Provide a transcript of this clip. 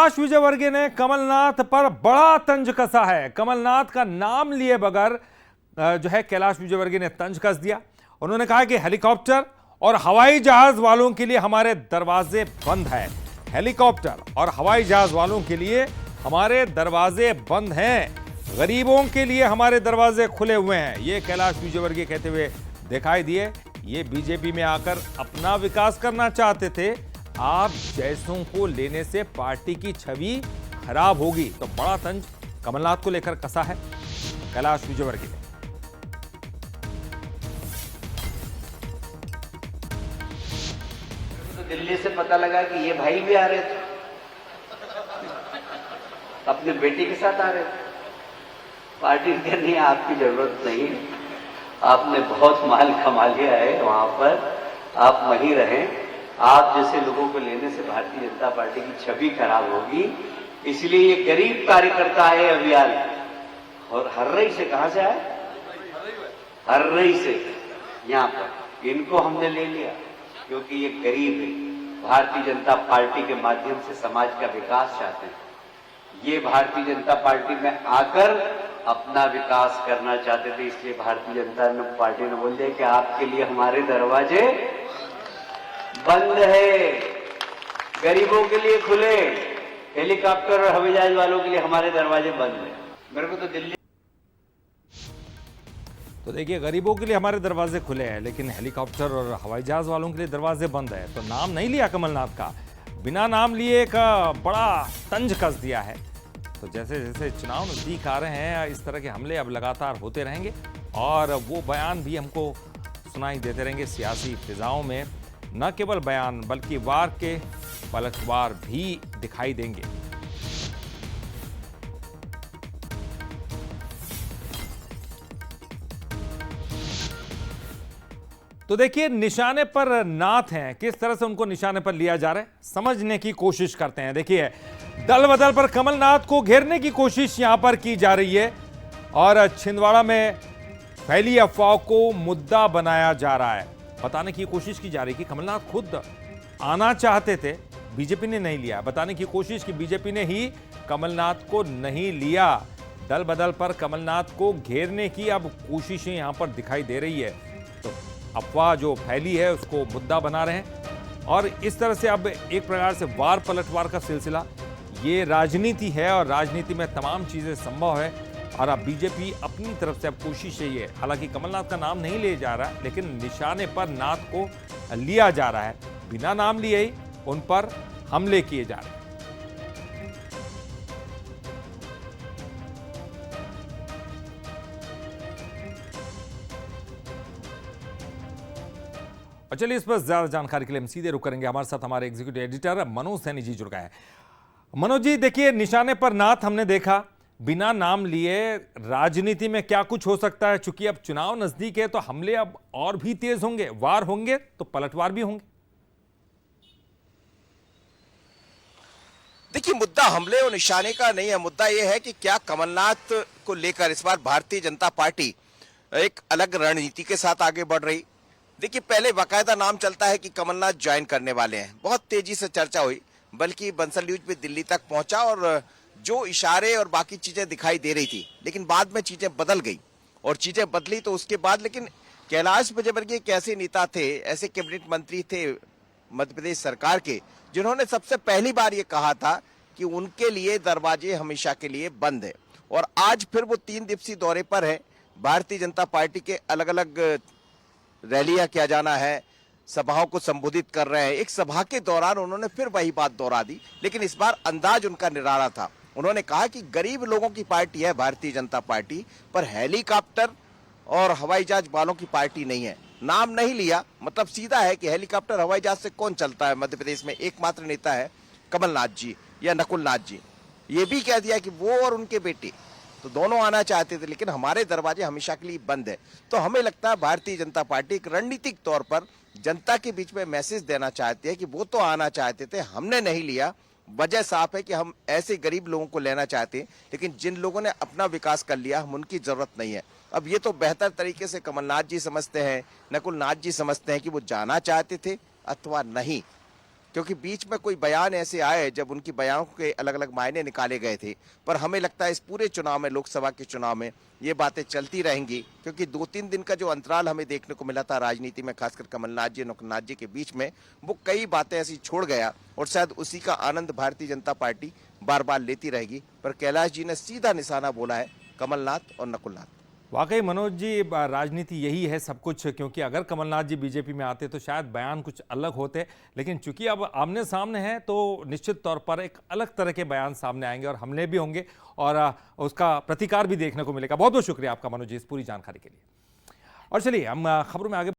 कैलाश विजयवर्गीय ने कमलनाथ पर बड़ा तंज कसा है। कमलनाथ का नाम लिए बगैर जो है कैलाश विजयवर्गीय ने तंज कस दिया। उन्होंने कहा कि हेलीकॉप्टर और हवाई जहाज वालों के लिए हमारे दरवाजे बंद हैं। हेलीकॉप्टर और हवाई जहाज वालों के लिए हमारे दरवाजे बंद हैं, गरीबों के लिए हमारे दरवाजे खुले हुए हैं। ये कैलाश विजयवर्गीय कहते हुए दिखाई दिए। ये बीजेपी में आकर अपना विकास करना चाहते थे। आप जैसों को लेने से पार्टी की छवि खराब होगी। तो बड़ा तंज कमलनाथ को लेकर कसा है कैलाश विजयवर्गीय ने। तो दिल्ली से पता लगा कि ये भाई भी आ रहे थे, अपने बेटे के साथ आ रहे थे। पार्टी ने नहीं, आपकी जरूरत नहीं, आपने बहुत माल कमा लिया है, वहां पर आप वहीं रहें। आप जैसे लोगों को लेने से भारतीय जनता पार्टी की छवि खराब होगी, इसलिए ये गरीब कार्यकर्ता आए अभियान। और हर्रई से, कहां से आए? हर्रई से। यहां पर इनको हमने ले लिया क्योंकि ये गरीब है, भारतीय जनता पार्टी के माध्यम से समाज का विकास चाहते हैं। ये भारतीय जनता पार्टी में आकर अपना विकास करना चाहते थे, इसलिए भारतीय जनता पार्टी ने बोल दिया कि आपके लिए हमारे दरवाजे बंद है, गरीबों के लिए खुले, हेलीकॉप्टर और हवाई जहाज वालों के लिए हमारे दरवाजे बंद है। मेरे को तो दिल्ली तो देखिए, गरीबों के लिए हमारे दरवाजे खुले हैं, लेकिन हेलीकॉप्टर और हवाई जहाज वालों के लिए दरवाजे बंद है। तो नाम नहीं लिया कमलनाथ का, बिना नाम लिए का बड़ा तंज कस दिया है। तो जैसे जैसे चुनाव नजदीक आ रहे हैं, इस तरह के हमले अब लगातार होते रहेंगे और वो बयान भी हमको सुनाई देते रहेंगे सियासी फिजाओं में। न केवल बयान बल्कि वार के पलटवार भी दिखाई देंगे। तो देखिए, निशाने पर नाथ हैं, किस तरह से उनको निशाने पर लिया जा रहा है समझने की कोशिश करते हैं। देखिए, दल बदल पर कमलनाथ को घेरने की कोशिश यहां पर की जा रही है और छिंदवाड़ा में फैली अफवाह को मुद्दा बनाया जा रहा है। बताने की कोशिश की जा रही है कि कमलनाथ खुद आना चाहते थे, बीजेपी ने नहीं लिया। बताने की कोशिश की बीजेपी ने ही कमलनाथ को नहीं लिया। दल बदल पर कमलनाथ को घेरने की अब कोशिशें यहां पर दिखाई दे रही है। तो अफवाह जो फैली है उसको मुद्दा बना रहे हैं और इस तरह से अब एक प्रकार से वार पलटवार का सिलसिला, ये राजनीति है और राजनीति में तमाम चीजें संभव है। और अब बीजेपी अपनी तरफ से अब कोशिश है, ये हालांकि कमलनाथ का नाम नहीं लिया जा रहा, लेकिन निशाने पर नाथ को लिया जा रहा है। बिना नाम लिए ही उन पर हमले किए जा रहे हैं। और चलिए, इस पर ज्यादा जानकारी के लिए हम सीधे रुक करेंगे। हमारे साथ हमारे एग्जीक्यूटिव एडिटर मनोज सैनी जी जुड़ गए हैं। मनोज जी, देखिए, निशाने पर नाथ हमने देखा, बिना नाम लिए राजनीति में क्या कुछ हो सकता है। चूंकि अब चुनाव नजदीक है तो हमले अब और भी तेज होंगे, वार होंगे तो पलटवार भी होंगे। देखिए, मुद्दा हमले और निशाने का नहीं है, मुद्दा यह है कि क्या कमलनाथ को लेकर इस बार भारतीय जनता पार्टी एक अलग रणनीति के साथ आगे बढ़ रही। देखिए, पहले बाकायदा नाम चलता है कि कमलनाथ ज्वाइन करने वाले हैं, बहुत तेजी से चर्चा हुई, बल्कि बंसल न्यूज भी दिल्ली तक पहुंचा और जो इशारे और बाकी चीजें दिखाई दे रही थी, लेकिन बाद में चीजें बदल गई और चीजें बदली तो उसके बाद। लेकिन कैलाश विजयवर्गीय एक ऐसे नेता थे, ऐसे कैबिनेट मंत्री थे मध्य प्रदेश सरकार के, जिन्होंने सबसे पहली बार ये कहा था कि उनके लिए दरवाजे हमेशा के लिए बंद है। और आज फिर वो 3 दिवसीय दौरे पर है। भारतीय जनता पार्टी के अलग अलग रैलियां किया जाना है, सभाओं को संबोधित कर रहे हैं। एक सभा के दौरान उन्होंने फिर वही बात दोहरा दी, लेकिन इस बार अंदाज उनका निराला था। उन्होंने कहा कि गरीब लोगों की पार्टी है भारतीय जनता पार्टी, पर हेलीकॉप्टर और हवाई जहाज वालों की पार्टी नहीं है। नाम नहीं लिया, मतलब सीधा है कि हेलीकॉप्टर हवाई जहाज से कौन चलता है मध्य प्रदेश में, एकमात्र नेता है कमलनाथ जी या नकुलनाथ जी। ये भी कह दिया कि वो और उनके बेटे तो दोनों आना चाहते थे, लेकिन हमारे दरवाजे हमेशा के लिए बंद है। तो हमें लगता है भारतीय जनता पार्टी एक रणनीतिक तौर पर जनता के बीच में मैसेज देना चाहती है कि वो तो आना चाहते थे, हमने नहीं लिया। वजह साफ है कि हम ऐसे गरीब लोगों को लेना चाहते हैं, लेकिन जिन लोगों ने अपना विकास कर लिया, हम उनकी जरूरत नहीं है। अब ये तो बेहतर तरीके से कमलनाथ जी समझते हैं, नकुलनाथ जी समझते हैं कि वो जाना चाहते थे अथवा नहीं, क्योंकि बीच में कोई बयान ऐसे आए जब उनकी बयानों के अलग अलग मायने निकाले गए थे, पर हमें लगता है इस पूरे चुनाव में, लोकसभा के चुनाव में ये बातें चलती रहेंगी, क्योंकि 2-3 दिन का जो अंतराल हमें देखने को मिला था राजनीति में, खासकर कमलनाथ जी और नकुलनाथ जी के बीच में, वो कई बातें ऐसी छोड़ गया और शायद उसी का आनंद भारतीय जनता पार्टी बार बार लेती रहेगी। पर कैलाश जी ने सीधा निशाना बोला है कमलनाथ और नकुलनाथ। वाकई मनोज जी, राजनीति यही है सब कुछ, क्योंकि अगर कमलनाथ जी बीजेपी में आते तो शायद बयान कुछ अलग होते, लेकिन चूंकि अब आमने सामने हैं तो निश्चित तौर पर एक अलग तरह के बयान सामने आएंगे और हमले भी होंगे और उसका प्रतिकार भी देखने को मिलेगा। बहुत बहुत शुक्रिया आपका मनोज जी इस पूरी जानकारी के लिए। और चलिए हम खबरों में आगे